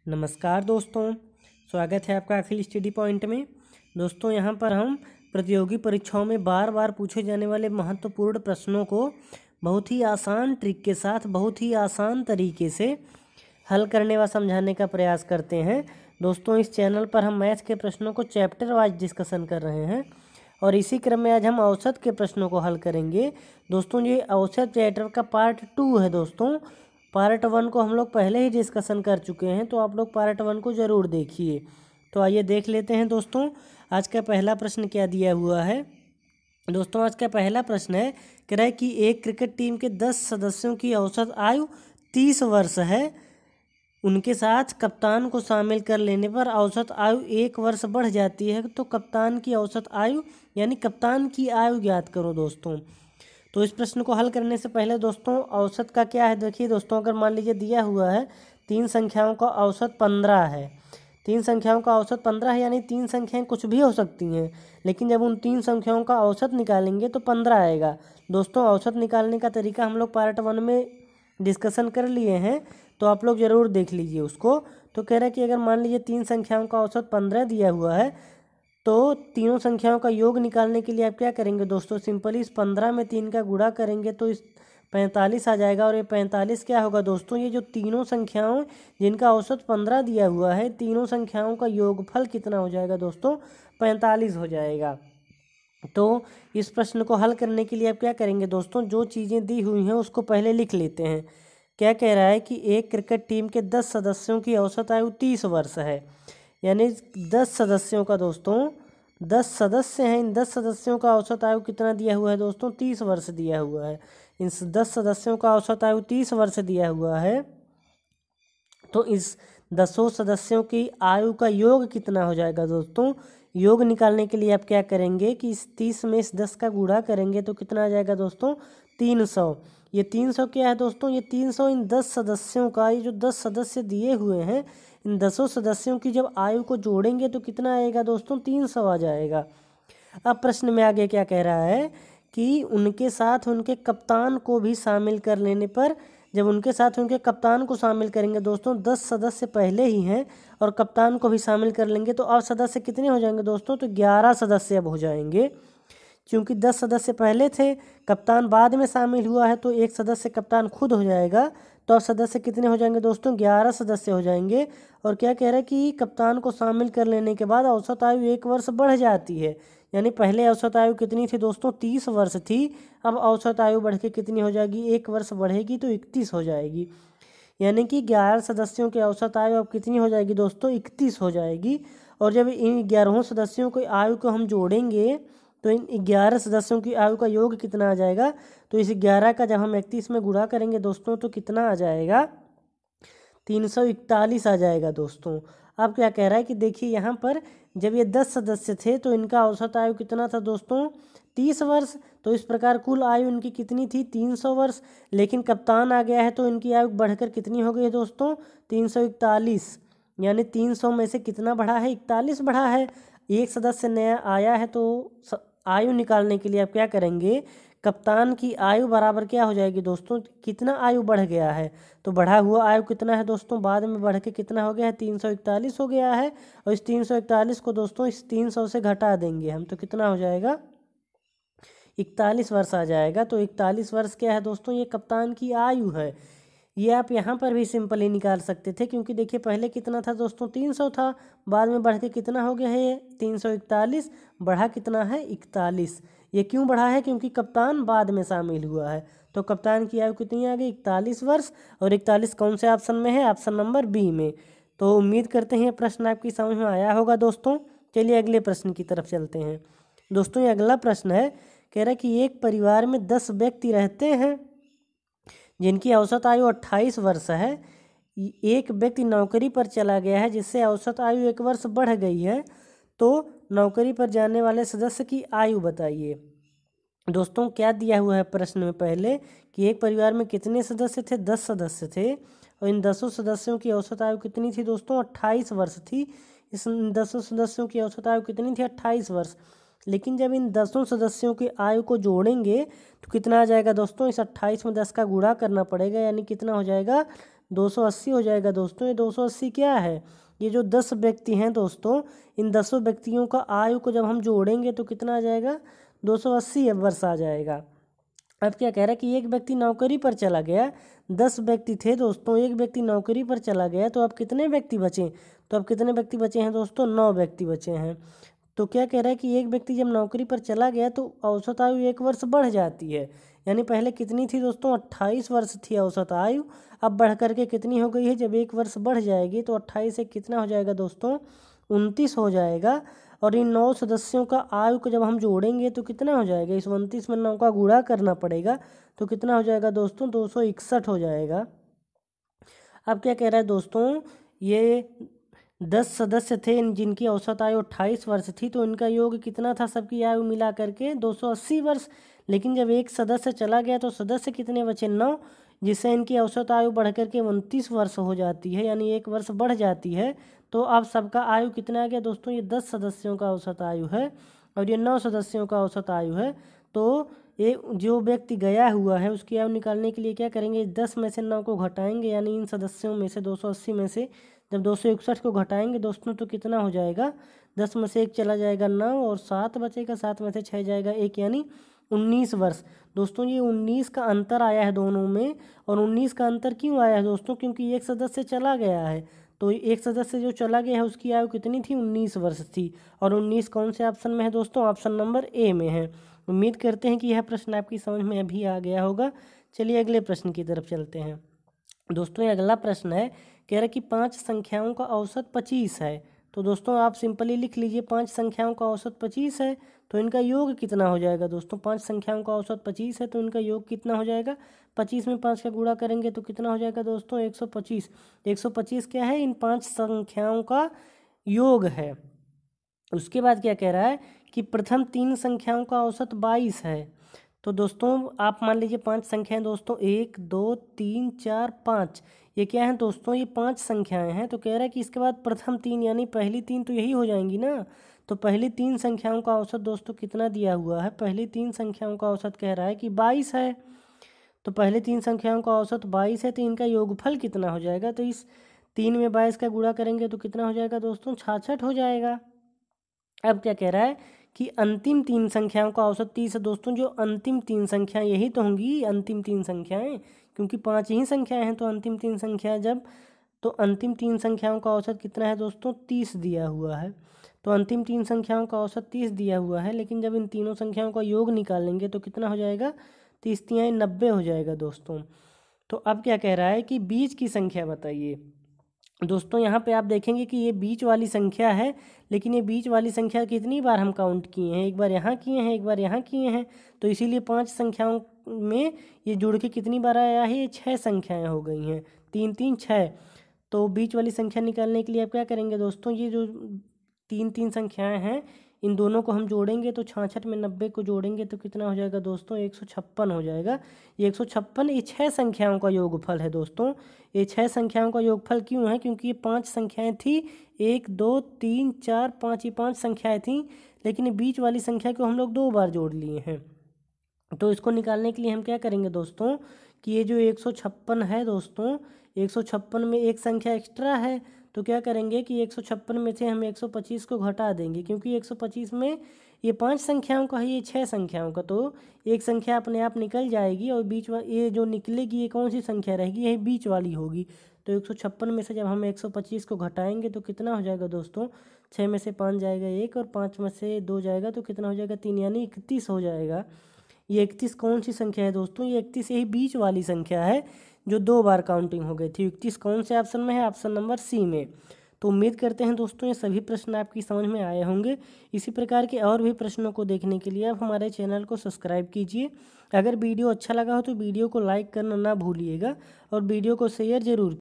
नमस्कार दोस्तों, स्वागत है आपका अखिल स्टडी पॉइंट में। दोस्तों यहाँ पर हम प्रतियोगी परीक्षाओं में बार बार पूछे जाने वाले महत्वपूर्ण प्रश्नों को बहुत ही आसान ट्रिक के साथ बहुत ही आसान तरीके से हल करने व समझाने का प्रयास करते हैं। दोस्तों इस चैनल पर हम मैथ्स के प्रश्नों को चैप्टर वाइज डिस्कशन कर रहे हैं और इसी क्रम में आज हम औसत के प्रश्नों को हल करेंगे। दोस्तों ये औसत चैप्टर का पार्ट 2 है। दोस्तों पार्ट 1 को हम लोग पहले ही डिस्कशन कर चुके हैं, तो आप लोग पार्ट 1 को ज़रूर देखिए। तो आइए देख लेते हैं। दोस्तों आज का पहला प्रश्न क्या दिया हुआ है। दोस्तों आज का पहला प्रश्न है, कह रहा है कि एक क्रिकेट टीम के 10 सदस्यों की औसत आयु 30 वर्ष है। उनके साथ कप्तान को शामिल कर लेने पर औसत आयु 1 वर्ष बढ़ जाती है। तो कप्तान की औसत आयु यानी कप्तान की आयु ज्ञात करो। दोस्तों तो इस प्रश्न को हल करने से पहले दोस्तों औसत का क्या है, देखिए दोस्तों, अगर मान लीजिए दिया हुआ है 3 संख्याओं का औसत 15 है। 3 संख्याओं का औसत 15 है, यानी 3 संख्याएं कुछ भी हो सकती हैं, लेकिन जब उन 3 संख्याओं का औसत निकालेंगे तो 15 आएगा। दोस्तों औसत निकालने का तरीका हम लोग पार्ट 1 में डिस्कशन कर लिए हैं, तो आप लोग ज़रूर देख लीजिए उसको। तो कह रहा है कि अगर मान लीजिए 3 संख्याओं का औसत 15 दिया हुआ है, तो तीनों संख्याओं का योग निकालने के लिए आप क्या करेंगे दोस्तों, सिंपली इस 15 में 3 का गुणा करेंगे तो इस 45 आ जाएगा। और ये 45 क्या होगा दोस्तों, ये जो तीनों संख्याओं जिनका औसत 15 दिया हुआ है, तीनों संख्याओं का योगफल कितना हो जाएगा दोस्तों, 45 हो जाएगा। तो इस प्रश्न को हल करने के लिए आप क्या करेंगे दोस्तों, जो चीज़ें दी हुई हैं उसको पहले लिख लेते हैं। क्या कह रहा है कि एक क्रिकेट टीम के 10 सदस्यों की औसत आयु 30 वर्ष है, यानी 10 सदस्यों का दोस्तों 10 सदस्य हैं। इन 10 सदस्यों का औसत आयु कितना दिया हुआ है दोस्तों, 30 वर्ष दिया हुआ है। इन 10 सदस्यों का औसत आयु 30 वर्ष दिया हुआ है, तो इस 10 सदस्यों की आयु का योग कितना हो जाएगा दोस्तों। योग निकालने के लिए आप क्या करेंगे कि इस 30 में इस 10 का गुणा करेंगे तो कितना आ जाएगा दोस्तों, 300। ये 300 क्या है दोस्तों, ये 300 इन 10 सदस्यों का, ये जो 10 सदस्य दिए हुए हैं, इन 10 सदस्यों की जब आयु को जोड़ेंगे तो कितना आएगा दोस्तों, 300 आ जाएगा। अब प्रश्न में आगे क्या कह रहा है कि उनके साथ उनके कप्तान को भी शामिल कर लेने पर, जब उनके साथ उनके कप्तान को शामिल करेंगे दोस्तों, 10 सदस्य पहले ही हैं और कप्तान को भी शामिल कर लेंगे तो अब सदस्य कितने हो जाएंगे दोस्तों, तो 11 सदस्य अब हो जाएंगे। क्योंकि 10 सदस्य पहले थे, कप्तान बाद में शामिल हुआ है, तो एक सदस्य कप्तान खुद हो जाएगा। तो अब सदस्य कितने हो जाएंगे दोस्तों, 11 सदस्य हो जाएंगे। और क्या कह रहा है कि कप्तान को शामिल कर लेने के बाद औसत आयु 1 वर्ष बढ़ जाती है। यानी पहले औसत आयु कितनी थी दोस्तों, 30 वर्ष थी। अब औसत आयु बढ़ के कितनी हो जाएगी, 1 वर्ष बढ़ेगी तो 31 हो जाएगी। यानी कि 11 सदस्यों की औसत आयु अब कितनी हो जाएगी दोस्तों, 31 हो जाएगी। और जब इन 11 सदस्यों की आयु को हम जोड़ेंगे तो इन 11 सदस्यों की आयु का योग कितना आ जाएगा, तो इस 11 का जब हम 31 में गुणा करेंगे दोस्तों तो कितना आ जाएगा, 341 आ जाएगा दोस्तों। अब क्या कह रहा है कि देखिए यहाँ पर जब ये 10 सदस्य थे तो इनका औसत आयु कितना था दोस्तों, 30 वर्ष। तो इस प्रकार कुल आयु इनकी कितनी थी, 300 वर्ष। लेकिन कप्तान आ गया है तो इनकी आयु बढ़कर कितनी हो गई है दोस्तों, 341। यानी 300 में से कितना बढ़ा है, 41 बढ़ा है। एक सदस्य नया आया है तो आयु निकालने के लिए आप क्या करेंगे, कप्तान की आयु बराबर क्या हो जाएगी दोस्तों, कितना आयु बढ़ गया है, तो बढ़ा हुआ आयु कितना है दोस्तों, बाद में बढ़ के कितना हो गया है, 341 हो गया है। और इस 341 को दोस्तों इस 300 से घटा देंगे हम, तो कितना हो जाएगा, 41 वर्ष आ जाएगा। तो 41 वर्ष क्या है दोस्तों, ये कप्तान की आयु है। ये आप यहाँ पर भी सिंपली निकाल सकते थे, क्योंकि देखिए पहले कितना था दोस्तों, 300 था, बाद में बढ़ के कितना हो गया है, ये 341, बढ़ा कितना है, 41। ये क्यों बढ़ा है, क्योंकि कप्तान बाद में शामिल हुआ है। तो कप्तान की आयु कितनी आ गई, 41 वर्ष। और 41 कौन से ऑप्शन में है, ऑप्शन नंबर बी में। तो उम्मीद करते हैं प्रश्न आपकी समझ में आया होगा दोस्तों। चलिए अगले प्रश्न की तरफ चलते हैं। दोस्तों ये अगला प्रश्न है, कह रहा है कि एक परिवार में 10 व्यक्ति रहते हैं जिनकी औसत आयु 28 वर्ष है। एक व्यक्ति नौकरी पर चला गया है जिससे औसत आयु 1 वर्ष बढ़ गई है। तो नौकरी पर जाने वाले सदस्य की आयु बताइए। दोस्तों क्या दिया हुआ है प्रश्न में पहले कि एक परिवार में कितने सदस्य थे, 10 सदस्य थे। और इन 10 सदस्यों की औसत आयु कितनी थी दोस्तों, 28 वर्ष थी। इस 10 सदस्यों की औसत आयु कितनी थी, 28 वर्ष। लेकिन जब इन 10 सदस्यों की आयु को जोड़ेंगे तो कितना आ जाएगा दोस्तों, इस 28 में 10 का गुणा करना पड़ेगा, यानी कितना हो जाएगा, 280 हो जाएगा दोस्तों। ये 280 क्या है, ये जो 10 व्यक्ति हैं दोस्तों, इन 10 व्यक्तियों का आयु को जब हम जोड़ेंगे तो कितना आ जाएगा, 280 वर्ष आ जाएगा। अब क्या कह रहा है कि एक व्यक्ति नौकरी पर चला गया, 10 व्यक्ति थे दोस्तों, एक व्यक्ति नौकरी पर चला गया, तो अब कितने व्यक्ति बचे, तो अब कितने व्यक्ति बचे हैं दोस्तों, 9 व्यक्ति बचे हैं। तो क्या कह रहा है कि एक व्यक्ति जब नौकरी पर चला गया तो औसत आयु 1 वर्ष बढ़ जाती है। यानी पहले कितनी थी दोस्तों, 28 वर्ष थी औसत आयु, अब बढ़ करके कितनी हो गई है, जब 1 वर्ष बढ़ जाएगी तो 28 से कितना हो जाएगा दोस्तों, 29 हो जाएगा। और इन 9 सदस्यों का आयु को जब हम जोड़ेंगे तो कितना हो जाएगा, इस 29 में 9 का गुणा करना पड़ेगा, तो कितना हो जाएगा दोस्तों, 261 हो जाएगा। अब क्या कह रहा है दोस्तों, ये 10 सदस्य थे जिनकी औसत आयु 28 वर्ष थी, तो इनका योग कितना था, सबकी आयु मिला करके 280 वर्ष। लेकिन जब एक सदस्य चला गया तो सदस्य कितने बचे, 9, जिससे इनकी औसत आयु बढ़ करके 29 वर्ष हो जाती है, यानी 1 वर्ष बढ़ जाती है। तो अब सबका आयु कितना आ गया दोस्तों, ये 10 सदस्यों का औसत आयु है और ये 9 सदस्यों का औसत आयु है। तो ये जो व्यक्ति गया हुआ है उसकी आयु निकालने के लिए क्या करेंगे, 10 में से 9 को घटाएंगे, यानी इन सदस्यों में से 280 में से जब 261 को घटाएंगे दोस्तों तो कितना हो जाएगा, 10 में से 1 चला जाएगा 9 और 7 बचेगा, 7 में से 6 जाएगा 1, यानी 19 वर्ष। दोस्तों ये 19 का अंतर आया है दोनों में। और 19 का अंतर क्यों आया है दोस्तों, क्योंकि एक सदस्य चला गया है, तो एक सदस्य जो चला गया है उसकी आयु कितनी थी, 19 वर्ष थी। और 19 कौन से ऑप्शन में है दोस्तों, ऑप्शन नंबर ए में है। उम्मीद करते हैं कि यह प्रश्न आपकी समझ में अभी आ गया होगा। चलिए अगले प्रश्न की तरफ चलते हैं दोस्तों। ये अगला प्रश्न है, कह रहा है कि 5 संख्याओं का औसत 25 है। तो दोस्तों आप सिंपली लिख लीजिए, 5 संख्याओं का औसत 25 है तो इनका योग कितना हो जाएगा दोस्तों, 5 संख्याओं का औसत 25 है तो इनका योग कितना हो जाएगा, 25 में 5 का गुणा करेंगे तो कितना हो जाएगा दोस्तों, 125। 125 क्या है, इन 5 संख्याओं का योग है। उसके बाद क्या कह रहा है कि प्रथम 3 संख्याओं का औसत 22 है। तो दोस्तों आप मान लीजिए 5 संख्याएं दोस्तों, 1 2 3 4 5, ये क्या है दोस्तों, ये 5 संख्याएं हैं। तो कह रहा है कि इसके बाद प्रथम 3 यानी पहली 3 तो यही हो जाएंगी ना। तो पहली 3 संख्याओं का औसत दोस्तों कितना दिया हुआ है, पहली 3 संख्याओं का औसत कह रहा है कि 22 है। तो पहली 3 संख्याओं का औसत 22 है तो इनका योगफल कितना हो जाएगा, तो इस 3 में 22 का गुणा करेंगे तो कितना हो जाएगा दोस्तों, 66 हो जाएगा। अब क्या कह रहा है कि अंतिम 3 संख्याओं का औसत 30 है। दोस्तों जो अंतिम 3 संख्याएं यही तो होंगी अंतिम 3 संख्याएं, क्योंकि 5 ही संख्याएं हैं। तो अंतिम 3 संख्याएं जब, तो अंतिम 3 संख्याओं का औसत कितना है दोस्तों, 30 दिया हुआ है। तो अंतिम 3 संख्याओं का औसत 30 दिया हुआ है, लेकिन जब इन तीनों संख्याओं का योग निकालेंगे तो कितना हो जाएगा, 30 तियां 90 हो जाएगा दोस्तों। तो अब क्या कह रहा है कि बीच की संख्या बताइए। दोस्तों यहाँ पे आप देखेंगे कि ये बीच वाली संख्या है, लेकिन ये बीच वाली संख्या कितनी बार हम काउंट किए हैं, एक बार यहाँ किए हैं, एक बार यहाँ किए हैं। तो इसीलिए 5 संख्याओं में ये जुड़ के कितनी बार आया है, ये 6 संख्याएं हो गई हैं, 3 3 6। तो बीच वाली संख्या निकालने के लिए आप क्या करेंगे दोस्तों, ये जो 3 3 संख्याएँ हैं इन दोनों को हम जोड़ेंगे तो 66 में 90 को जोड़ेंगे तो कितना हो जाएगा दोस्तों, 156 हो जाएगा। ये 156 ये 6 संख्याओं का योगफल है दोस्तों। ये 6 संख्याओं का योगफल क्यों है, क्योंकि ये 5 संख्याएं थी, 1 2 3 4 5, ये 5 संख्याएं थी, लेकिन ये बीच वाली संख्या को हम लोग 2 बार जोड़ लिए हैं। तो इसको निकालने के लिए हम क्या करेंगे दोस्तों कि ये जो 156 है दोस्तों, 156 में एक संख्या एक्स्ट्रा है, तो क्या करेंगे कि 156 में से हम 125 को घटा देंगे, क्योंकि 125 में ये 5 संख्याओं का है, ये 6 संख्याओं का, तो एक संख्या अपने आप निकल जाएगी और बीच ये जो निकलेगी ये कौन सी संख्या रहेगी, यही बीच वाली होगी। तो 156 में से जब हम 125 को घटाएंगे तो कितना हो जाएगा दोस्तों, 6 में से 5 जाएगा 1 और 5 में से 2 जाएगा तो कितना हो जाएगा 3, यानी 31 हो जाएगा। ये 31 कौन सी संख्या है दोस्तों, ये 31 यही बीच वाली संख्या है जो 2 बार काउंटिंग हो गई थी। 31 कौन से ऑप्शन में है, ऑप्शन नंबर सी में। तो उम्मीद करते हैं दोस्तों ये सभी प्रश्न आपकी समझ में आए होंगे। इसी प्रकार के और भी प्रश्नों को देखने के लिए आप हमारे चैनल को सब्सक्राइब कीजिए। अगर वीडियो अच्छा लगा हो तो वीडियो को लाइक करना ना भूलिएगा और वीडियो को शेयर जरूर